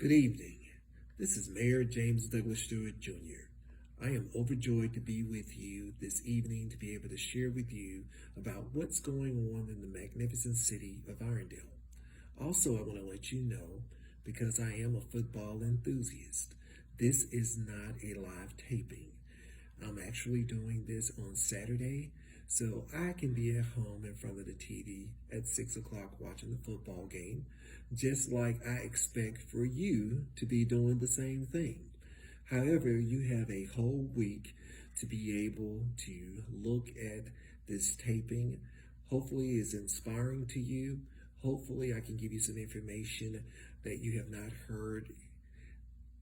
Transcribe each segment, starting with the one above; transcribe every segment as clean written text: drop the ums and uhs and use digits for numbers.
Good evening. This is Mayor James Douglas Stewart Jr. I am overjoyed to be with you this evening to be able to share with you about what's going on in the magnificent city of Irondale. Also, I want to let you know, because I am a football enthusiast, this is not a live taping. I'm actually doing this on Saturday, so I can be at home in front of the TV at 6 o'clock watching the football game, just like I expect for you to be doing the same thing. However, you have a whole week to be able to look at this taping. Hopefully, it's inspiring to you. Hopefully, I can give you some information that you have not heard,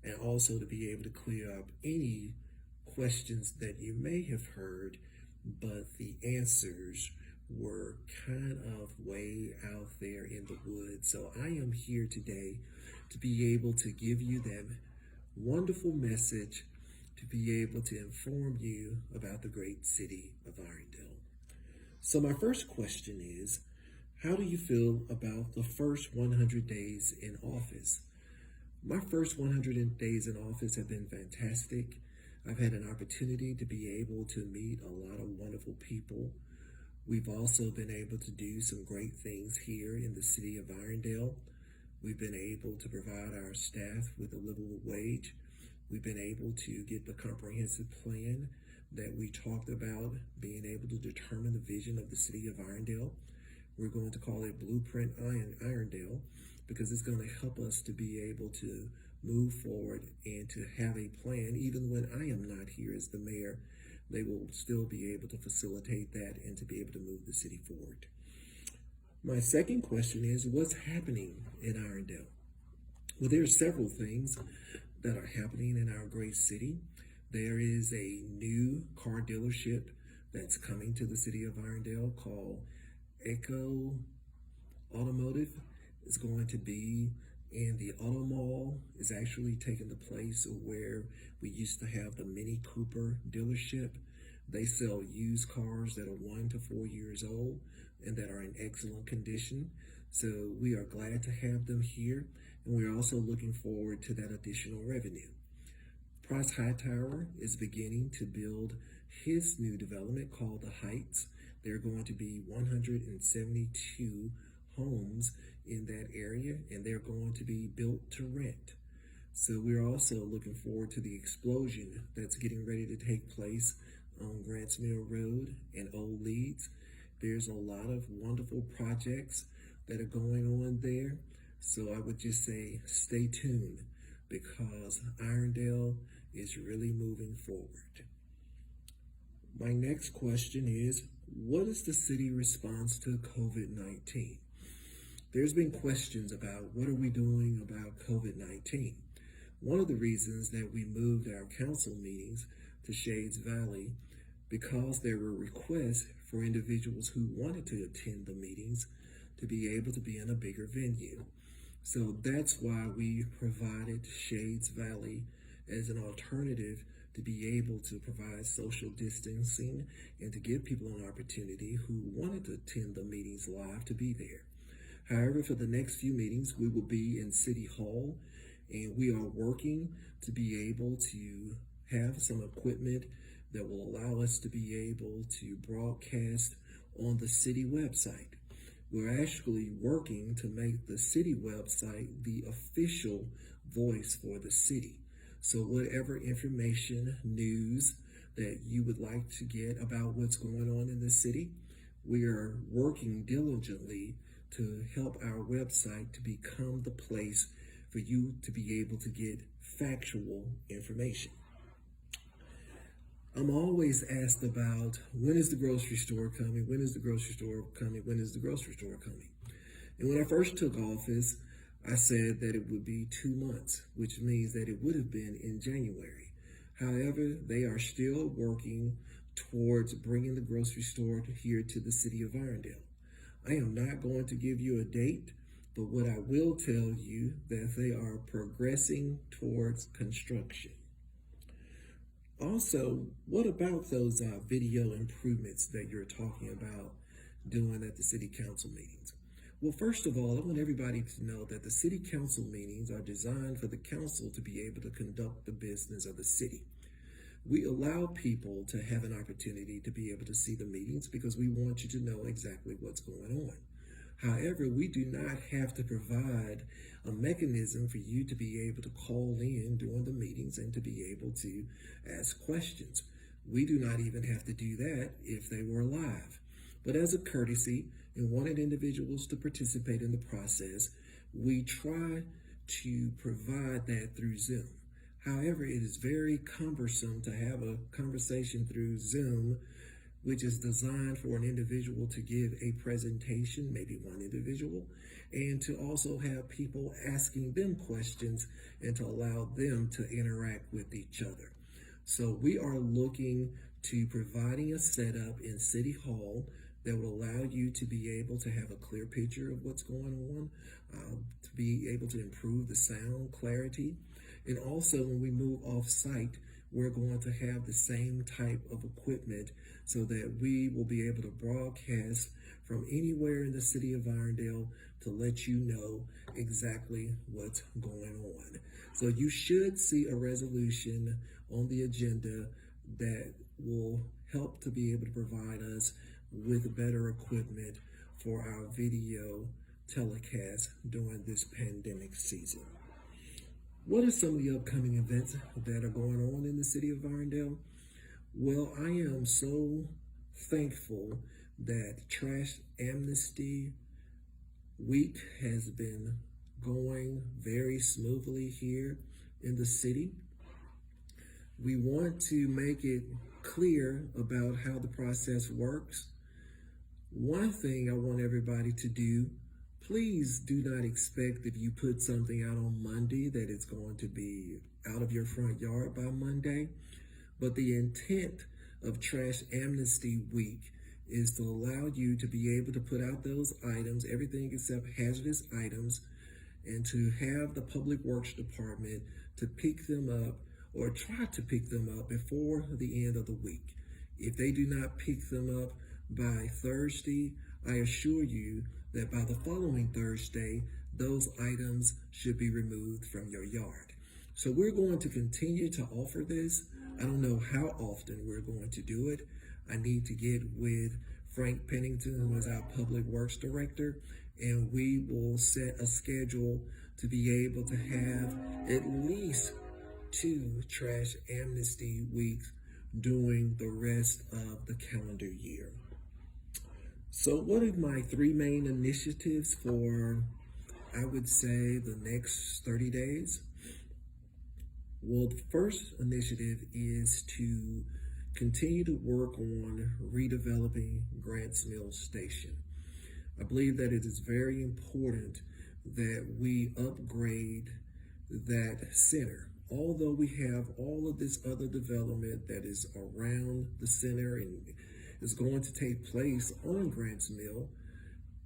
and also to be able to clear up any questions that you may have heard, but the answers were kind of way out there in the woods. So I am here today to be able to give you that wonderful message, to be able to inform you about the great city of Irondale. So my first question is, how do you feel about the first 100 days in office? My first 100 days in office have been fantastic. I've had an opportunity to be able to meet a lot of wonderful people. We've also been able to do some great things here in the city of Irondale. We've been able to provide our staff with a livable wage. We've been able to get the comprehensive plan that we talked about, being able to determine the vision of the city of Irondale. We're going to call it Blueprint Irondale, because it's going to help us to be able to move forward and to have a plan. Even when I am not here as the mayor, they will still be able to facilitate that and to be able to move the city forward. My second question is, what's happening in Irondale? Well, there are several things that are happening in our great city. There is a new car dealership that's coming to the city of Irondale called Echo Automotive. It's going to be in the Auto Mall. Is actually taking the place of where we used to have the Mini Cooper dealership. They sell used cars that are 1 to 4 years old and that are in excellent condition. So we are glad to have them here, and we're also looking forward to that additional revenue. Price Hightower is beginning to build his new development called the Heights. There are going to be 172 homes in that area, and they're going to be built to rent. So we're also looking forward to the explosion that's getting ready to take place on Grants Mill Road and Old Leeds. There's a lot of wonderful projects that are going on there. So I would just say stay tuned, because Irondale is really moving forward. My next question is, what is the city response to COVID-19? There's been questions about what are we doing about COVID-19. One of the reasons that we moved our council meetings to Shades Valley, because there were requests for individuals who wanted to attend the meetings to be able to be in a bigger venue. So that's why we provided Shades Valley as an alternative to be able to provide social distancing and to give people an opportunity who wanted to attend the meetings live to be there. However, for the next few meetings, we will be in City Hall, and we are working to be able to have some equipment that will allow us to be able to broadcast on the city website. We're actually working to make the city website the official voice for the city. So whatever information, news that you would like to get about what's going on in the city, we are working diligently to help our website to become the place for you to be able to get factual information. I'm always asked about, when is the grocery store coming? When is the grocery store coming? When is the grocery store coming? And when I first took office, I said that it would be 2 months, which means that it would have been in January. However, they are still working towards bringing the grocery store here to the city of Irondale. I am not going to give you a date, but what I will tell you that they are progressing towards construction. Also, what about those video improvements that you're talking about doing at the city council meetings? Well, first of all, I want everybody to know that the city council meetings are designed for the council to be able to conduct the business of the city. We allow people to have an opportunity to be able to see the meetings because we want you to know exactly what's going on. However, we do not have to provide a mechanism for you to be able to call in during the meetings and to be able to ask questions. We do not even have to do that if they were live. But as a courtesy and wanted individuals to participate in the process, we try to provide that through Zoom. However, it is very cumbersome to have a conversation through Zoom, which is designed for an individual to give a presentation, maybe one individual, and to also have people asking them questions and to allow them to interact with each other. So we are looking to providing a setup in City Hall that will allow you to be able to have a clear picture of what's going on, to be able to improve the sound clarity. And also when we move off site, we're going to have the same type of equipment so that we will be able to broadcast from anywhere in the city of Irondale to let you know exactly what's going on. So you should see a resolution on the agenda that will help to be able to provide us with better equipment for our video telecast during this pandemic season. What are some of the upcoming events that are going on in the city of Irondale? Well, I am so thankful that Trash Amnesty Week has been going very smoothly here in the city. We want to make it clear about how the process works. One thing I want everybody to do, please do not expect if you put something out on Monday that it's going to be out of your front yard by Monday. But the intent of Trash Amnesty Week is to allow you to be able to put out those items, everything except hazardous items, and to have the Public Works Department to pick them up or try to pick them up before the end of the week. If they do not pick them up by Thursday, I assure you that by the following Thursday, those items should be removed from your yard. So we're going to continue to offer this. I don't know how often we're going to do it. I need to get with Frank Pennington, who is our Public Works Director, and we will set a schedule to be able to have at least 2 Trash Amnesty Weeks during the rest of the calendar year. So what are my 3 main initiatives for, I would say, the next 30 days? Well, the first initiative is to continue to work on redeveloping Grants Mill Station. I believe that it is very important that we upgrade that center. Although we have all of this other development that is around the center and is going to take place on Grants Mill,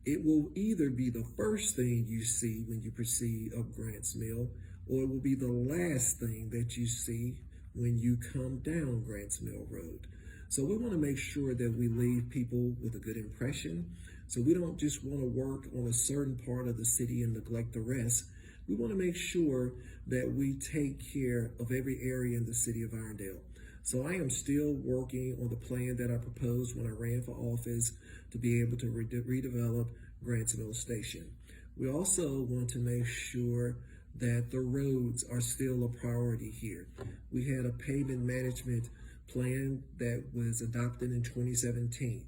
it will either be the first thing you see when you proceed up Grants Mill, or it will be the last thing that you see when you come down Grants Mill Road. So we want to make sure that we leave people with a good impression. So we don't just want to work on a certain part of the city and neglect the rest. We want to make sure that we take care of every area in the city of Irondale. So I am still working on the plan that I proposed when I ran for office to be able to redevelop Grants Mill Station. We also want to make sure that the roads are still a priority here. We had a pavement management plan that was adopted in 2017.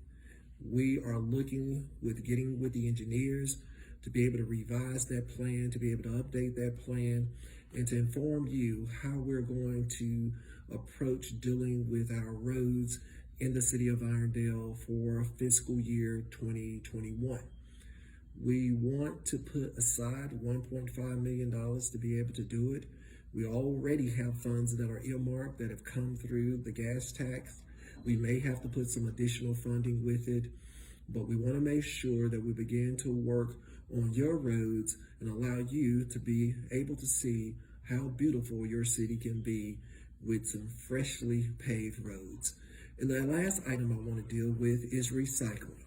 We are looking with getting with the engineers to be able to revise that plan, to be able to update that plan, and to inform you how we're going to approach dealing with our roads in the city of Irondale for fiscal year 2021. We want to put aside $1.5 million to be able to do it. We already have funds that are earmarked that have come through the gas tax. We may have to put some additional funding with it, but we want to make sure that we begin to work on your roads and allow you to be able to see how beautiful your city can be with some freshly paved roads. And the last item I want to deal with is recycling.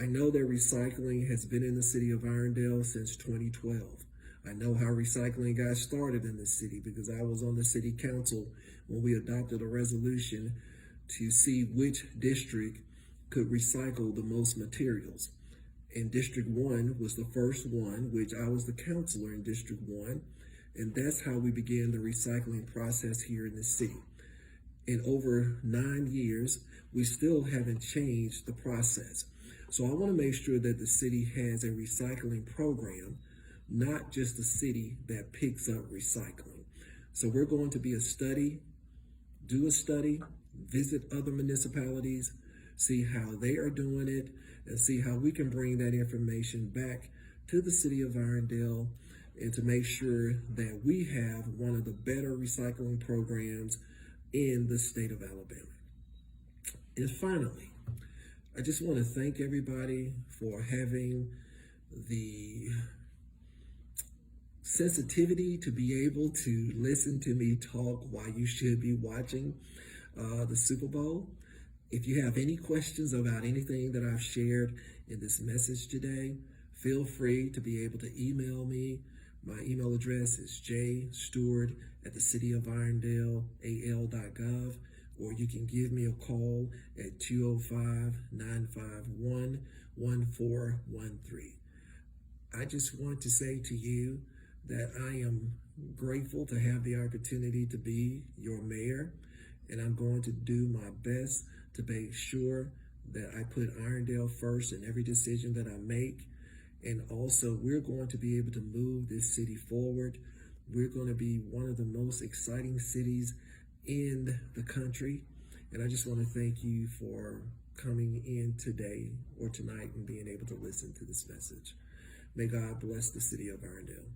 I know that recycling has been in the city of Irondale since 2012. I know how recycling got started in the city because I was on the city council when we adopted a resolution to see which district could recycle the most materials. And District 1 was the first one, which I was the counselor in District 1. And that's how we began the recycling process here in the city. In over 9 years, we still haven't changed the process. So I want to make sure that the city has a recycling program, not just a city that picks up recycling. So we're going to do a study, visit other municipalities, see how they are doing it, and see how we can bring that information back to the city of Irondale and to make sure that we have one of the better recycling programs in the state of Alabama. And finally, I just want to thank everybody for having the sensitivity to be able to listen to me talk while you should be watching the Super Bowl. If you have any questions about anything that I've shared in this message today, feel free to be able to email me. My email address is jstewart@thecityofirondale.al.gov, or you can give me a call at 205-951-1413. I just want to say to you that I am grateful to have the opportunity to be your mayor, and I'm going to do my best to make sure that I put Irondale first in every decision that I make. And also, we're going to be able to move this city forward. We're going to be one of the most exciting cities in the country. And I just want to thank you for coming in today or tonight and being able to listen to this message. May God bless the city of Irondale.